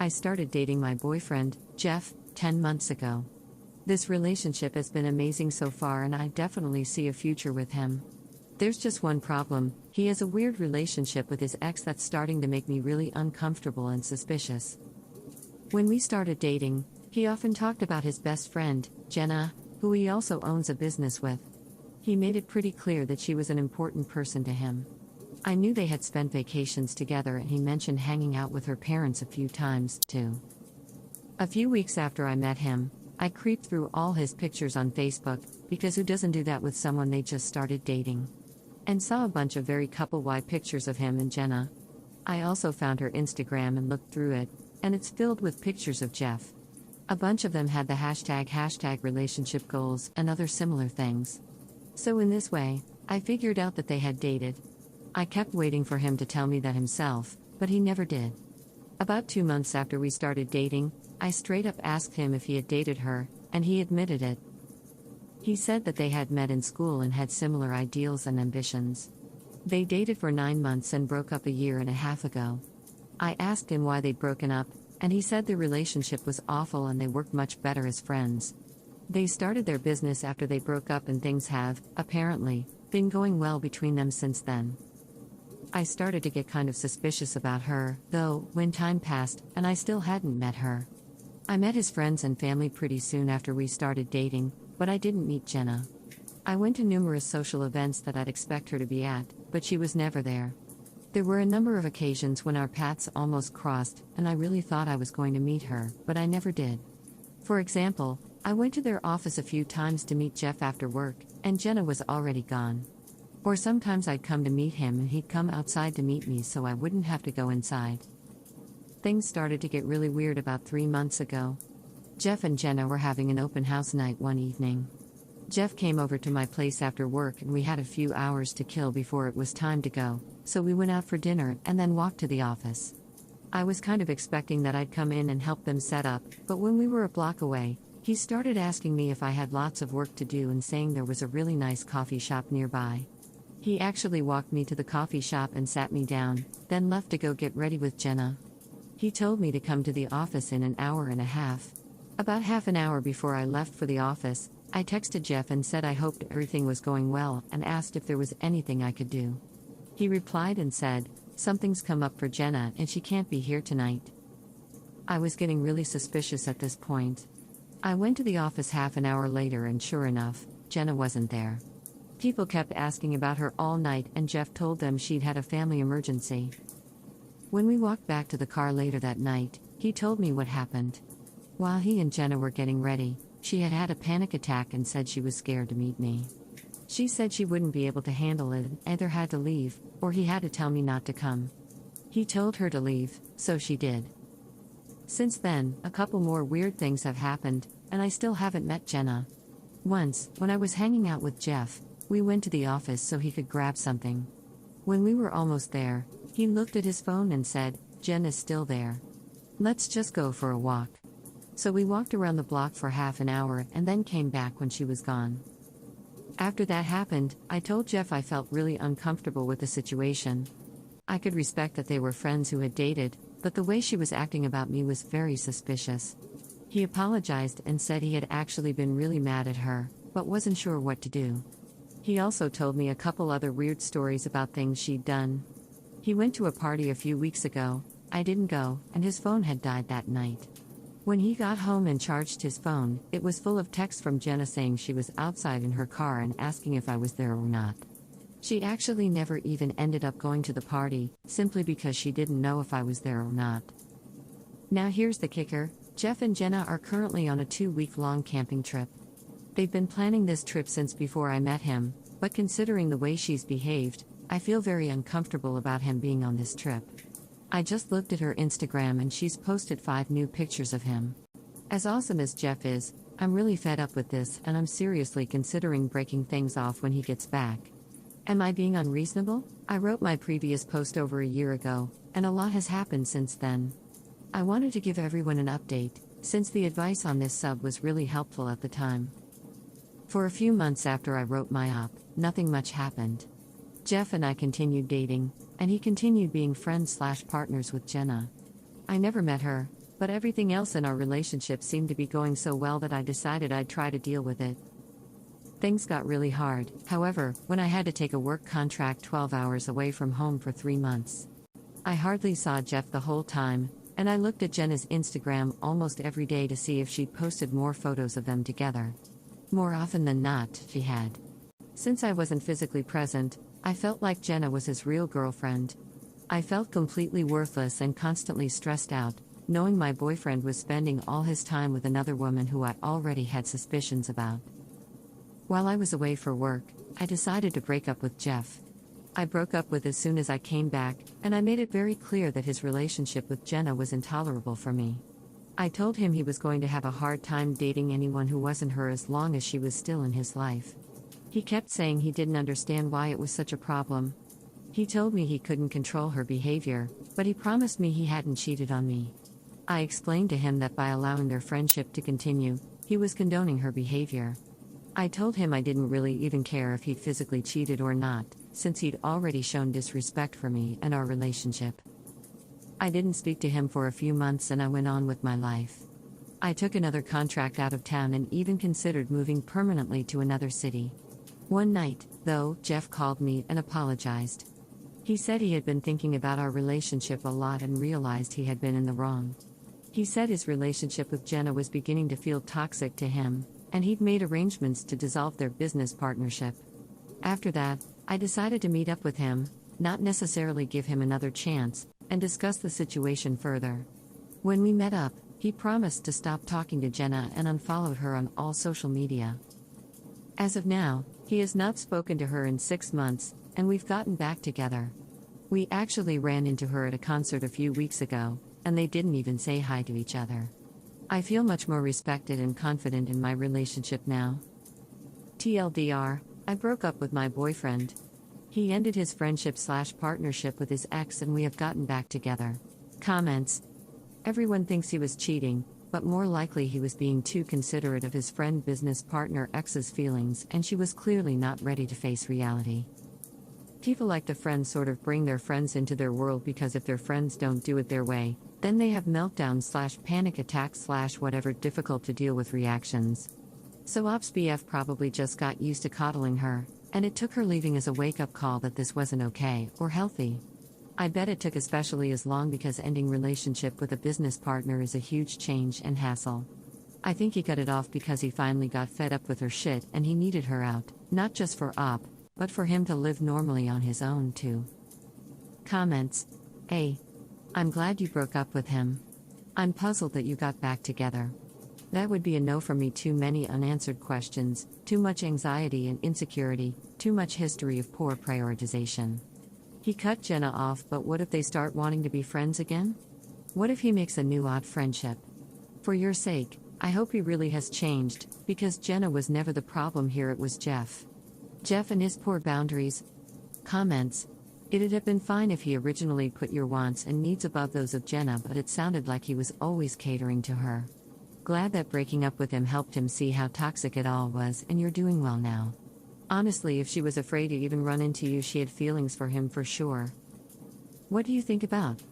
started dating my boyfriend, Jeff, 10 months ago. This relationship has been amazing so far and I definitely see a future with him. There's just one problem: he has a weird relationship with his ex that's starting to make me really uncomfortable and suspicious. When we started dating, he often talked about his best friend, Jenna, who he also owns a business with. He made it pretty clear that she was an important person to him. I knew they had spent vacations together and he mentioned hanging out with her parents a few times, too. A few weeks after I met him, I creeped through all his pictures on Facebook, because who doesn't do that with someone they just started dating? And saw a bunch of very couple-wide pictures of him and Jenna. I also found her Instagram and looked through it, and it's filled with pictures of Jeff. A bunch of them had the hashtag relationship goals and other similar things. So in this way, I figured out that they had dated. I kept waiting for him to tell me that himself, but he never did. About 2 months after we started dating, I straight up asked him if he had dated her, and he admitted it. He said that they had met in school and had similar ideals and ambitions. They dated for 9 months and broke up a year and a half ago. I asked him why they'd broken up, and he said their relationship was awful and they worked much better as friends. They started their business after they broke up and things have, apparently, been going well between them since then. I started to get kind of suspicious about her, though, when time passed, and I still hadn't met her. I met his friends and family pretty soon after we started dating, but I didn't meet Jenna. I went to numerous social events that I'd expect her to be at, but she was never there. There were a number of occasions when our paths almost crossed, and I really thought I was going to meet her, but I never did. For example, I went to their office a few times to meet Jeff after work, and Jenna was already gone. Or sometimes I'd come to meet him and he'd come outside to meet me so I wouldn't have to go inside. Things started to get really weird about 3 months ago. Jeff and Jenna were having an open house night one evening. Jeff came over to my place after work and we had a few hours to kill before it was time to go, so we went out for dinner and then walked to the office. I was kind of expecting that I'd come in and help them set up, but when we were a block away, he started asking me if I had lots of work to do and saying there was a really nice coffee shop nearby. He actually walked me to the coffee shop and sat me down, then left to go get ready with Jenna. He told me to come to the office in an hour and a half. About half an hour before I left for the office, I texted Jeff and said I hoped everything was going well and asked if there was anything I could do. He replied and said, "Something's come up for Jenna and she can't be here tonight." I was getting really suspicious at this point. I went to the office half an hour later and sure enough, Jenna wasn't there. People kept asking about her all night and Jeff told them she'd had a family emergency. When we walked back to the car later that night, he told me what happened. While he and Jenna were getting ready, she had had a panic attack and said she was scared to meet me. She said she wouldn't be able to handle it and either had to leave, or he had to tell me not to come. He told her to leave, so she did. Since then, a couple more weird things have happened, and I still haven't met Jenna. Once, when I was hanging out with Jeff, we went to the office so he could grab something. When we were almost there, he looked at his phone and said, "Jen is still there. Let's just go for a walk." So we walked around the block for half an hour and then came back when she was gone. After that happened, I told Jeff I felt really uncomfortable with the situation. I could respect that they were friends who had dated, but the way she was acting about me was very suspicious. He apologized and said he had actually been really mad at her, but wasn't sure what to do. He also told me a couple other weird stories about things she'd done. He went to a party a few weeks ago, I didn't go, and his phone had died that night. When he got home and charged his phone, it was full of texts from Jenna saying she was outside in her car and asking if I was there or not. She actually never even ended up going to the party, simply because she didn't know if I was there or not. Now here's the kicker: Jeff and Jenna are currently on a 2-week-long camping trip. They've been planning this trip since before I met him, but considering the way she's behaved, I feel very uncomfortable about him being on this trip. I just looked at her Instagram and she's posted 5 new pictures of him. As awesome as Jeff is, I'm really fed up with this and I'm seriously considering breaking things off when he gets back. Am I being unreasonable? I wrote my previous post over a year ago, and a lot has happened since then. I wanted to give everyone an update, since the advice on this sub was really helpful at the time. For a few months after I wrote my op, nothing much happened. Jeff and I continued dating, and he continued being friends/partners with Jenna. I never met her, But everything else in our relationship seemed to be going so well that I decided I'd try to deal with it. Things got really hard, however, when I had to take a work contract 12 hours away from home for 3 months. I hardly saw Jeff the whole time, and I looked at Jenna's Instagram almost every day to see if she'd posted more photos of them together. More often than not, she had. Since I wasn't physically present, I felt like Jenna was his real girlfriend. I felt completely worthless and constantly stressed out, knowing my boyfriend was spending all his time with another woman who I already had suspicions about. While I was away for work, I decided to break up with Jeff. I broke up with as soon as I came back, and I made it very clear that his relationship with Jenna was intolerable for me. I told him he was going to have a hard time dating anyone who wasn't her as long as she was still in his life. He kept saying he didn't understand why it was such a problem. He told me he couldn't control her behavior, but he promised me he hadn't cheated on me. I explained to him that by allowing their friendship to continue, he was condoning her behavior. I told him I didn't really even care if he'd physically cheated or not, since he'd already shown disrespect for me and our relationship. I didn't speak to him for a few months and I went on with my life. I took another contract out of town and even considered moving permanently to another city. One night, though, Jeff called me and apologized. He said he had been thinking about our relationship a lot and realized he had been in the wrong. He said his relationship with Jenna was beginning to feel toxic to him, and he'd made arrangements to dissolve their business partnership. After that, I decided to meet up with him, not necessarily give him another chance, and discuss the situation further. When we met up, he promised to stop talking to Jenna and unfollowed her on all social media. As of now, he has not spoken to her in 6 months, and we've gotten back together. We actually ran into her at a concert a few weeks ago, and they didn't even say hi to each other. I feel much more respected and confident in my relationship now. TLDR, I broke up with my boyfriend. He ended his friendship/partnership with his ex and we have gotten back together. Comments. Everyone thinks he was cheating, but more likely he was being too considerate of his friend business partner ex's feelings and she was clearly not ready to face reality. People like to friends sort of bring their friends into their world because if their friends don't do it their way, then they have meltdowns/panic attacks/whatever difficult to deal with reactions. So Ops BF probably just got used to coddling her, and it took her leaving as a wake-up call that this wasn't okay or healthy. I bet it took especially as long because ending relationship with a business partner is a huge change and hassle. I think he cut it off because he finally got fed up with her shit and he needed her out, not just for Op, but for him to live normally on his own too. Comments. A. I'm glad you broke up with him. I'm puzzled that you got back together. That would be a no from me. Too many unanswered questions, too much anxiety and insecurity, too much history of poor prioritization. He cut Jenna off, but what if they start wanting to be friends again? What if he makes a new odd friendship? For your sake, I hope he really has changed, because Jenna was never the problem here, it was Jeff. Jeff and his poor boundaries. Comments. It'd have been fine if he originally put your wants and needs above those of Jenna, but it sounded like he was always catering to her. Glad that breaking up with him helped him see how toxic it all was, and you're doing well now. Honestly, if she was afraid to even run into you, she had feelings for him for sure. What do you think about